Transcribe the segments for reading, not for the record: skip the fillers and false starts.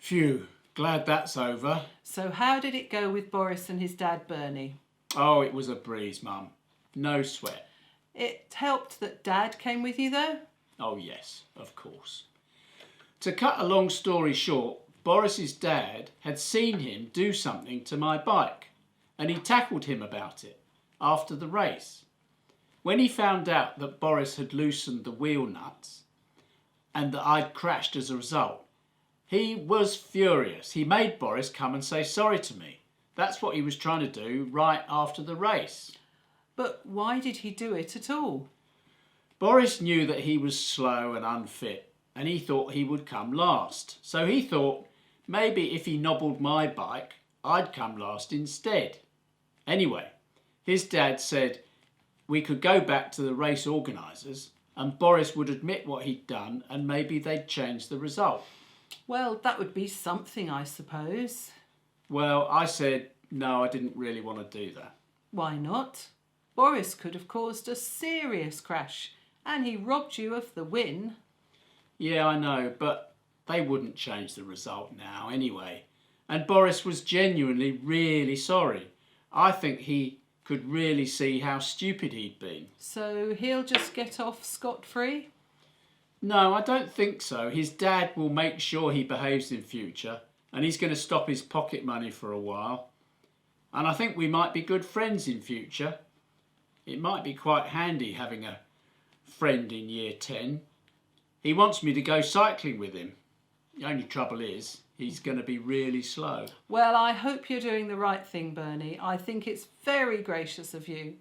Phew, glad that's over. So how did it go with Boris and his dad, Bernie? Oh, it was a breeze, Mum. No sweat. It helped that Dad came with you, though? Oh, yes, of course. To cut a long story short, Boris's dad had seen him do something to my bike, and he tackled him about it after the race. When he found out that Boris had loosened the wheel nuts and that I'd crashed as a result, he was furious. He made Boris come and say sorry to me. That's what he was trying to do right after the race. But why did he do it at all? Boris knew that he was slow and unfit, and he thought he would come last. So he thought maybe if he nobbled my bike, I'd come last instead. Anyway, his dad said we could go back to the race organisers and Boris would admit what he'd done and maybe they'd change the result. Well, that would be something, I suppose. Well, I said no, I didn't really want to do that. Why not? Boris could have caused a serious crash, and he robbed you of the win. Yeah, I know, but they wouldn't change the result now anyway. And Boris was genuinely really sorry. I think he could really see how stupid he'd been. So he'll just get off scot-free? No, I don't think so. His dad will make sure he behaves in future, and he's going to stop his pocket money for a while. And I think we might be good friends in future. It might be quite handy having a friend in year 10. He wants me to go cycling with him. The only trouble is, he's going to be really slow. Well, I hope you're doing the right thing, Bernie. I think it's very gracious of you.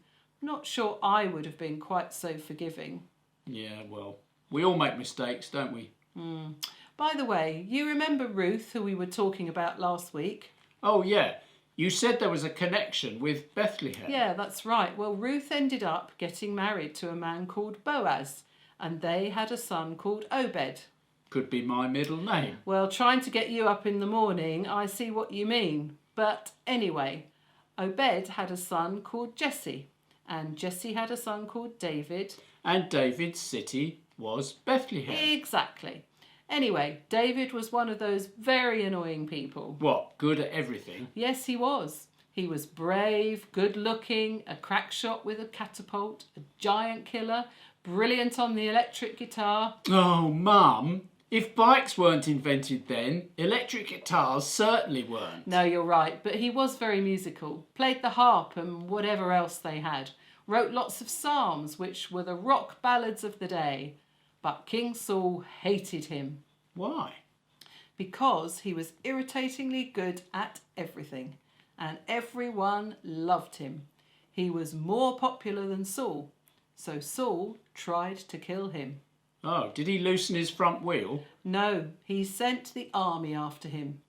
Not sure I would have been quite so forgiving. Yeah, well, we all make mistakes, don't we? By the way, you remember Ruth, who we were talking about last week? Oh, yeah. You said there was a connection with Bethlehem. Yeah, that's right. Well, Ruth ended up getting married to a man called Boaz, and they had a son called Obed. Could be my middle name. Well, trying to get you up in the morning, I see what you mean. But anyway, Obed had a son called Jesse, and Jesse had a son called David. And David's city was Bethlehem. Exactly. Anyway, David was one of those very annoying people. What, good at everything? Yes, he was. He was brave, good-looking, a crack shot with a catapult, a giant killer, brilliant on the electric guitar. Oh, Mum, if bikes weren't invented then, electric guitars certainly weren't. No, you're right, but he was very musical. Played the harp and whatever else they had. Wrote lots of psalms, which were the rock ballads of the day. But King Saul hated him. Why? Because he was irritatingly good at everything, and everyone loved him. He was more popular than Saul, so Saul tried to kill him. Oh, did he loosen his front wheel? No, he sent the army after him.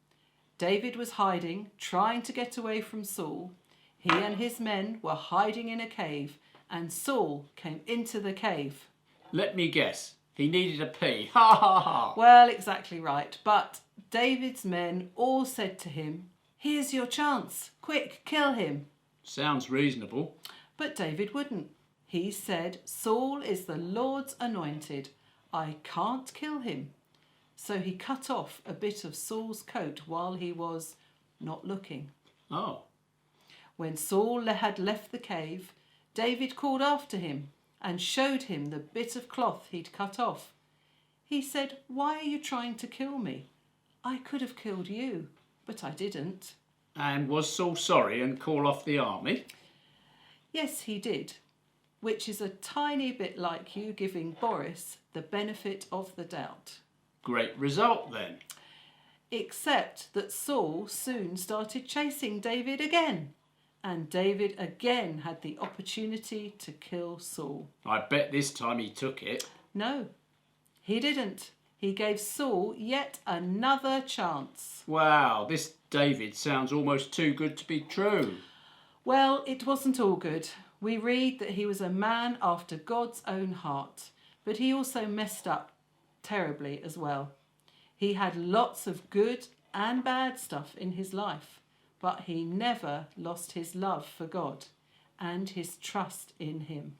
David was hiding, trying to get away from Saul. He and his men were hiding in a cave, and Saul came into the cave. Let me guess. He needed a pee. Ha ha ha. Well, exactly right. But David's men all said to him, "Here's your chance. Quick, kill him." Sounds reasonable. But David wouldn't. He said, "Saul is the Lord's anointed. I can't kill him." So he cut off a bit of Saul's coat while he was not looking. Oh. When Saul had left the cave, David called after him and showed him the bit of cloth he'd cut off. He said, "Why are you trying to kill me? I could have killed you, but I didn't." And was Saul sorry and call off the army? Yes, he did, which is a tiny bit like you giving Boris the benefit of the doubt. Great result then. Except that Saul soon started chasing David again. And David again had the opportunity to kill Saul. I bet this time he took it. No, he didn't. He gave Saul yet another chance. Wow, this David sounds almost too good to be true. Well, it wasn't all good. We read that he was a man after God's own heart, but he also messed up terribly as well. He had lots of good and bad stuff in his life, but he never lost his love for God and his trust in him.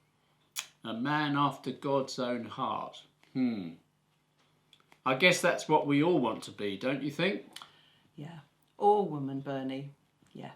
A man after God's own heart. I guess that's what we all want to be, don't you think? Yeah. Or woman, Bernie. Yeah.